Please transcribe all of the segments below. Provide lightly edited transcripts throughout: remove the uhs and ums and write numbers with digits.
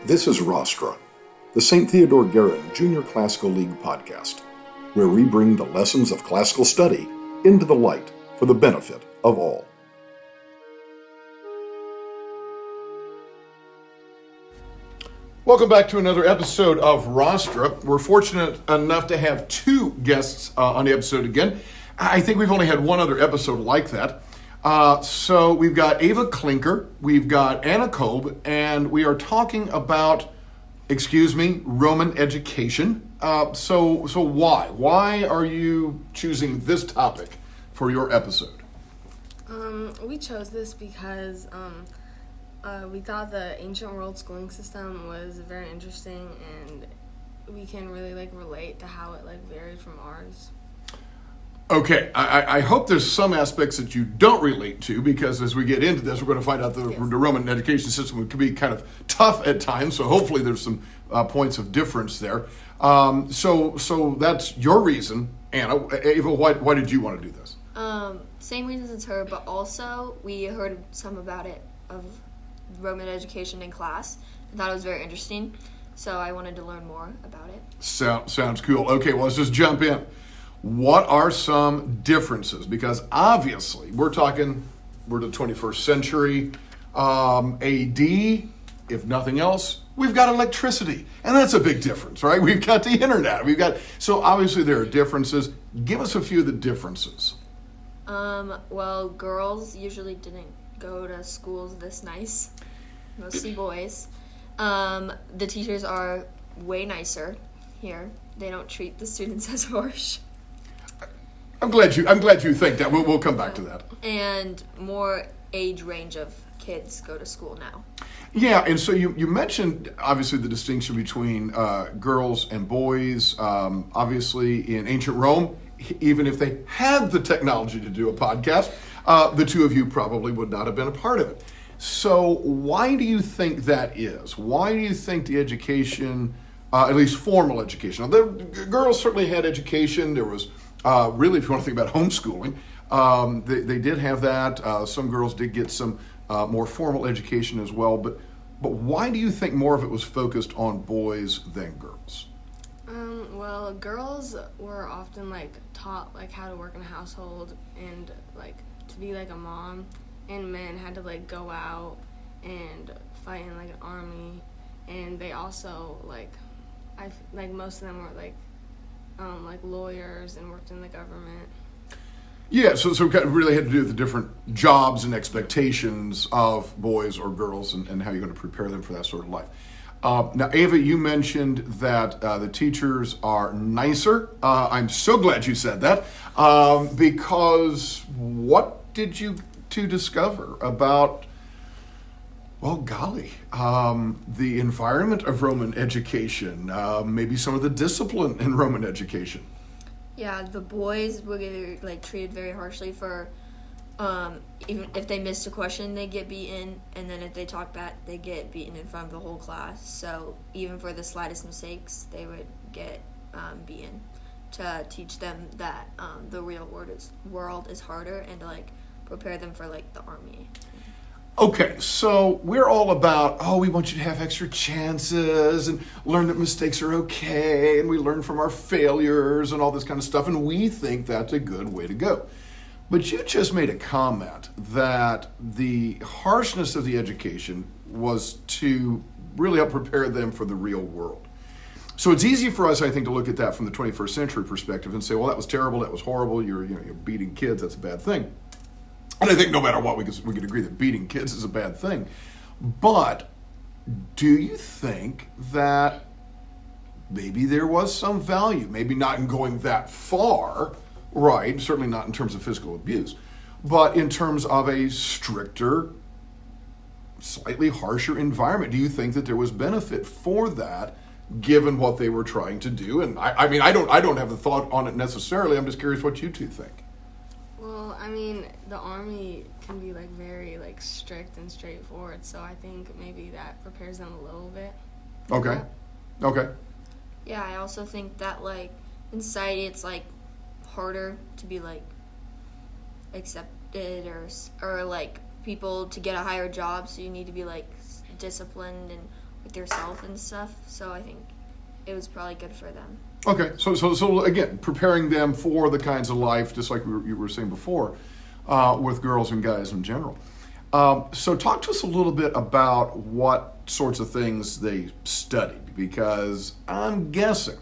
This is Rostra, the St. Theodore Guerin Junior Classical League podcast, where we bring the lessons of classical study into the light for the benefit of all. Welcome back to another episode of Rostra. We're fortunate enough to have two guests on the episode again. I think we've only had one other episode like that. So we've got Ava Klinker, we've got Anna Kolb, and we are talking about, Roman education. So why? Why are you choosing this topic for your episode? We chose this because we thought the ancient world schooling system was very interesting, and we can really relate to how it varied from ours. Okay, I hope there's some aspects that you don't relate to, because as we get into this, we're going to find out the Roman education system can be kind of tough at times, so hopefully there's some points of difference there. So that's your reason. Anna, Ava, why did you want to do this? Same reasons as her, but also we heard some about it, of Roman education in class, and thought it was very interesting, so I wanted to learn more about it. Sounds cool. Okay, well, let's just jump in. What are some differences? Because obviously, we're the 21st century, AD, if nothing else, we've got electricity. And that's a big difference, right? We've got the internet. So obviously there are differences. Give us a few of the differences. Well, girls usually didn't go to schools this nice, mostly boys. The teachers are way nicer here. They don't treat the students as harsh. I'm glad you think that. We'll come back to that. And more age range of kids go to school now. Yeah, and so you mentioned, obviously, the distinction between girls and boys. Obviously, in ancient Rome, even if they had the technology to do a podcast, the two of you probably would not have been a part of it. So why do you think that is? Why do you think the education, at least formal education, the girls certainly had education. There was really, if you want to think about homeschooling, they did have that. Some girls did get some more formal education as well. But why do you think more of it was focused on boys than girls? Well, girls were often taught how to work in a household and to be a mom, and men had to go out and fight in an army, and they also most of them were lawyers and worked in the government. Yeah, so it really had to do with the different jobs and expectations of boys or girls and how you're going to prepare them for that sort of life. Now, Ava, you mentioned that the teachers are nicer. I'm so glad you said that, because what did you two discover about, well, golly, the environment of Roman education, maybe some of the discipline in Roman education? Yeah, the boys were treated very harshly for, even if they missed a question, they get beaten, and then if they talk back, they get beaten in front of the whole class. So even for the slightest mistakes, they would get beaten, to teach them that the real world is harder, and to prepare them for the army. Okay, so we're all about, we want you to have extra chances and learn that mistakes are okay, and we learn from our failures and all this kind of stuff, and we think that's a good way to go. But you just made a comment that the harshness of the education was to really help prepare them for the real world. So it's easy for us, I think, to look at that from the 21st century perspective and say, well, that was terrible, that was horrible, you're beating kids, that's a bad thing. And I think no matter what, we could agree that beating kids is a bad thing. But do you think that maybe there was some value, maybe not in going that far, right, certainly not in terms of physical abuse, but in terms of a stricter, slightly harsher environment? Do you think that there was benefit for that, given what they were trying to do? And I mean, I don't have the thought on it necessarily. I'm just curious what you two think. Well, the army can be very strict and straightforward, so I think maybe that prepares them a little bit. Okay. Yeah, I also think that in society it's harder to be accepted or people to get a higher job, so you need to be like disciplined and with yourself and stuff. So I think it was probably good for them. Okay, so again, preparing them for the kinds of life, just like you were saying before, with girls and guys in general. So talk to us a little bit about what sorts of things they studied, because I'm guessing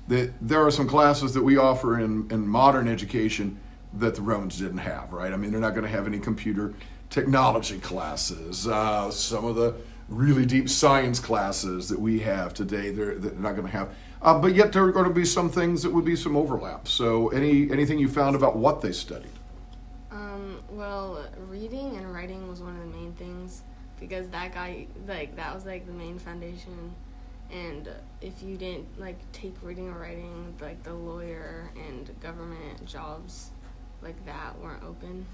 that there are some classes that we offer in modern education that the Romans didn't have, right? I mean, they're not going to have any computer technology classes. Some of the really deep science classes that we have today, they're not going to have. But yet there are going to be some things that would be some overlap. So anything you found about what they studied? Well, reading and writing was one of the main things, because that was like the main foundation. And if you didn't like take reading or writing, like the lawyer and government jobs like that weren't open.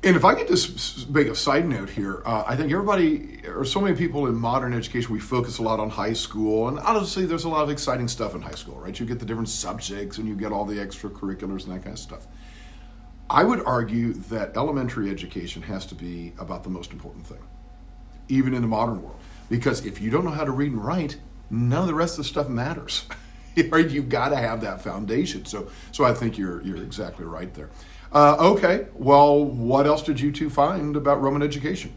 And if I could just make a side note here, I think everybody, or so many people in modern education, we focus a lot on high school, and honestly, there's a lot of exciting stuff in high school, right? You get the different subjects, and you get all the extracurriculars and that kind of stuff. I would argue that elementary education has to be about the most important thing, even in the modern world, because if you don't know how to read and write, none of the rest of the stuff matters. Right? You've got to have that foundation. So I think you're exactly right there. Okay, well, what else did you two find about Roman education?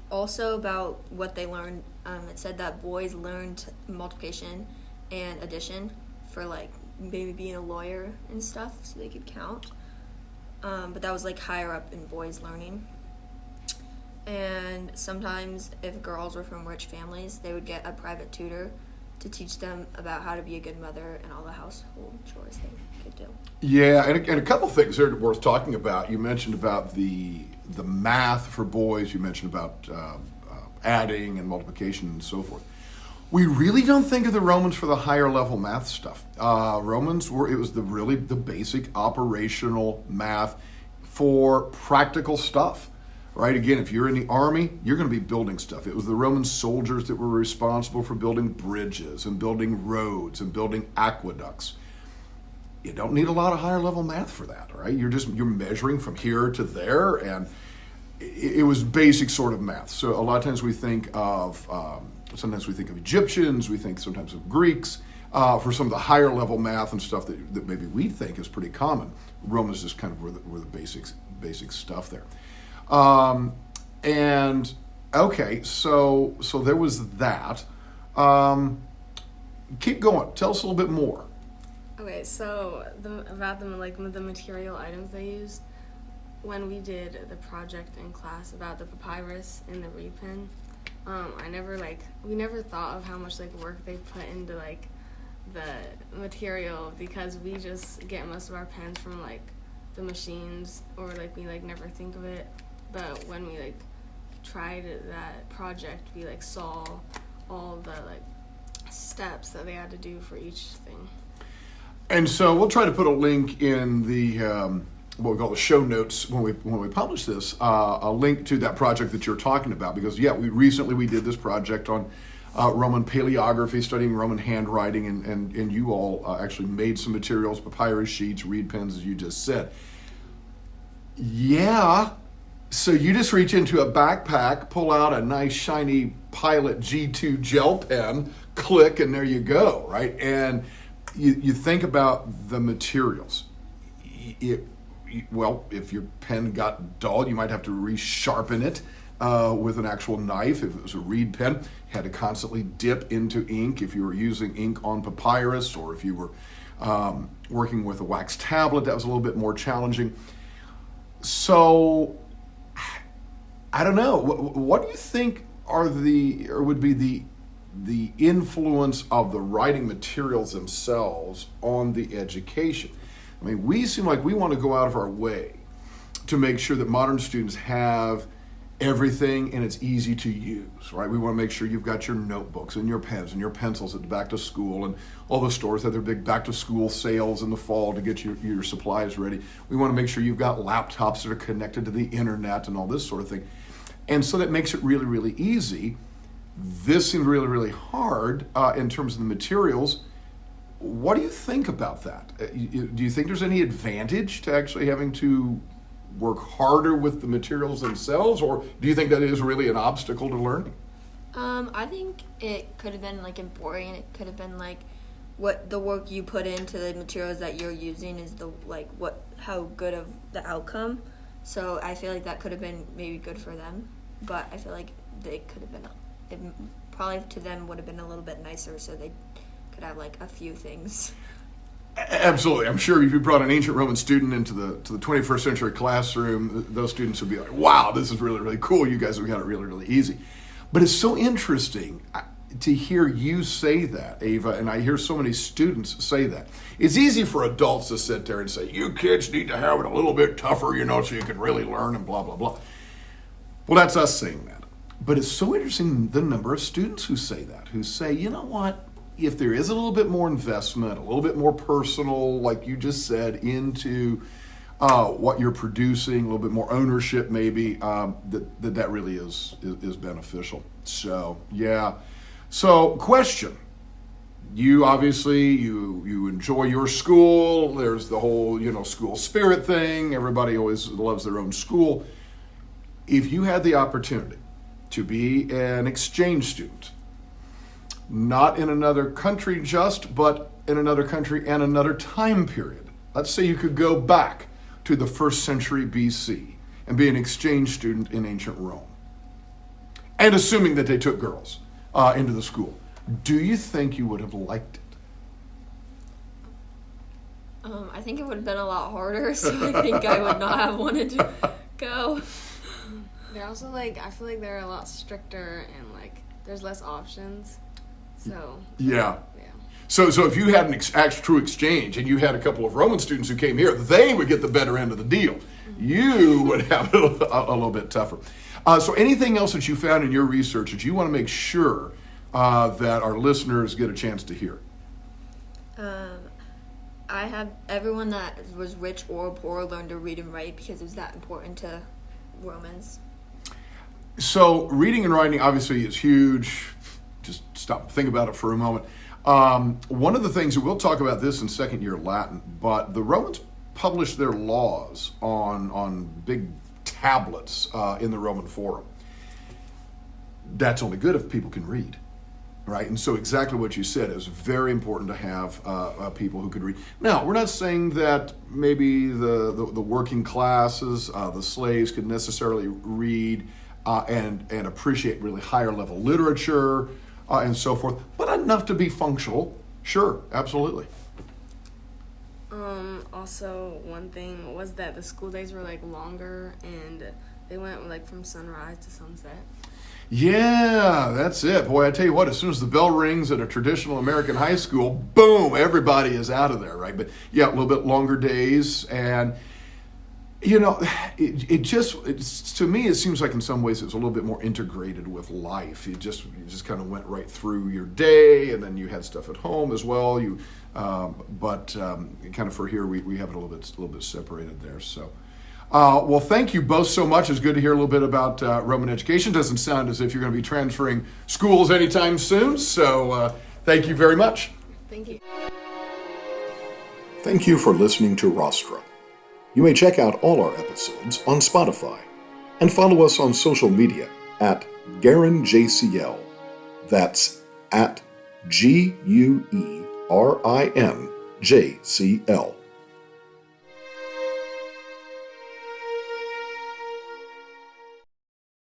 Also about what they learned, it said that boys learned multiplication and addition for like maybe being a lawyer and stuff, so they could count. But that was like higher up in boys learning. And sometimes if girls were from rich families, they would get a private tutor to teach them about how to be a good mother and all the household chores they could do. Yeah, and a couple things that are worth talking about. You mentioned about the math for boys. You mentioned about adding and multiplication and so forth. We really don't think of the Romans for the higher level math stuff. It was the basic operational math for practical stuff. Right, again, if you're in the army, you're going to be building stuff. It was the Roman soldiers that were responsible for building bridges and building roads and building aqueducts. You don't need a lot of higher level math for that, right? You're measuring from here to there, and it was basic sort of math. So a lot of times we think of Egyptians, we think sometimes of Greeks, for some of the higher level math and stuff that maybe we think is pretty common. Romans just kind of were the basic stuff there. And okay, so there was that. Keep going. Tell us a little bit more. Okay, so about the material items they used. When we did the project in class about the papyrus and the reed pen, we never thought of how much work they put into the material, because we just get most of our pens from the machines, or we never think of it. But when we tried that project, we saw all the steps that they had to do for each thing. And so we'll try to put a link in the what we call the show notes when we publish this, a link to that project that you're talking about, because we recently did this project on Roman paleography, studying Roman handwriting, and you all actually made some materials, papyrus sheets, reed pens, as you just said. Yeah. So you just reach into a backpack, pull out a nice shiny Pilot G2 gel pen, click, and there you go, right? And you think about the materials. If your pen got dull, you might have to resharpen it with an actual knife. If it was a reed pen, you had to constantly dip into ink. If you were using ink on papyrus, or if you were working with a wax tablet, that was a little bit more challenging. So I don't know. What do you think would be the influence of the writing materials themselves on the education? I mean, we seem like we want to go out of our way to make sure that modern students have everything and it's easy to use, right? We want to make sure you've got your notebooks and your pens and your pencils at the back to school, and all the stores have their big back to school sales in the fall to get your supplies ready. We want to make sure you've got laptops that are connected to the internet and all this sort of thing. And so that makes it really, really easy. This seemed really, really hard in terms of the materials. What do you think about that? Do you think there's any advantage to actually having to work harder with the materials themselves, or do you think that is really an obstacle to learning? I think it could have been like important. It could have been like what the work you put into the materials that you're using is how good of the outcome. So I feel like that could have been maybe good for them, but I feel like they could have been, it probably to them would have been a little bit nicer, so they could have like a few things. Absolutely. I'm sure if you brought an ancient Roman student into the 21st century classroom, those students would be like, wow, this is really, really cool. You guys have got it really, really easy. But it's so interesting to hear you say that, Ava, and I hear so many students say that. It's easy for adults to sit there and say, you kids need to have it a little bit tougher, so you can really learn and blah, blah, blah. Well, that's us saying that. But it's so interesting the number of students who say that, who say, you know what? If there is a little bit more investment, a little bit more personal, like you just said, into what you're producing, a little bit more ownership maybe, that really is beneficial. So, yeah. So, question. You obviously, you enjoy your school. There's the whole, school spirit thing. Everybody always loves their own school. If you had the opportunity to be an exchange student, not in another country but in another country and another time period. Let's say you could go back to the 1st century BC and be an exchange student in ancient Rome. And assuming that they took girls into the school, do you think you would have liked it? I think it would have been a lot harder, so I think I would not have wanted to go. They're also I feel like they're a lot stricter and there's less options. So yeah. So if you had an true exchange and you had a couple of Roman students who came here, they would get the better end of the deal. You would have it a little bit tougher. So anything else that you found in your research that you want to make sure that our listeners get a chance to hear? I have everyone that was rich or poor learn to read and write because it was that important to Romans. So reading and writing obviously is huge. Just stop and think about it for a moment. One of the things, and we'll talk about this in second year Latin, but the Romans published their laws on big tablets in the Roman Forum. That's only good if people can read, right? And so exactly what you said is very important to have people who could read. Now, we're not saying that maybe the working classes, the slaves, could necessarily read and appreciate really higher level literature and so forth, but enough to be functional. Sure, absolutely. Also, one thing was that the school days were longer, and they went from sunrise to sunset. Yeah, that's it. Boy, I tell you what, as soon as the bell rings at a traditional American high school, boom, everybody is out of there, right? But yeah, a little bit longer days, and to me, it seems like in some ways it's a little bit more integrated with life. You just kind of went right through your day, and then you had stuff at home as well. But kind of for here, we have it a little bit separated there. So, well, thank you both so much. It's good to hear a little bit about Roman education. Doesn't sound as if you're going to be transferring schools anytime soon. So, thank you very much. Thank you. Thank you for listening to Rostra. You may check out all our episodes on Spotify and follow us on social media at GuerinJCL. That's at GuerinJCL.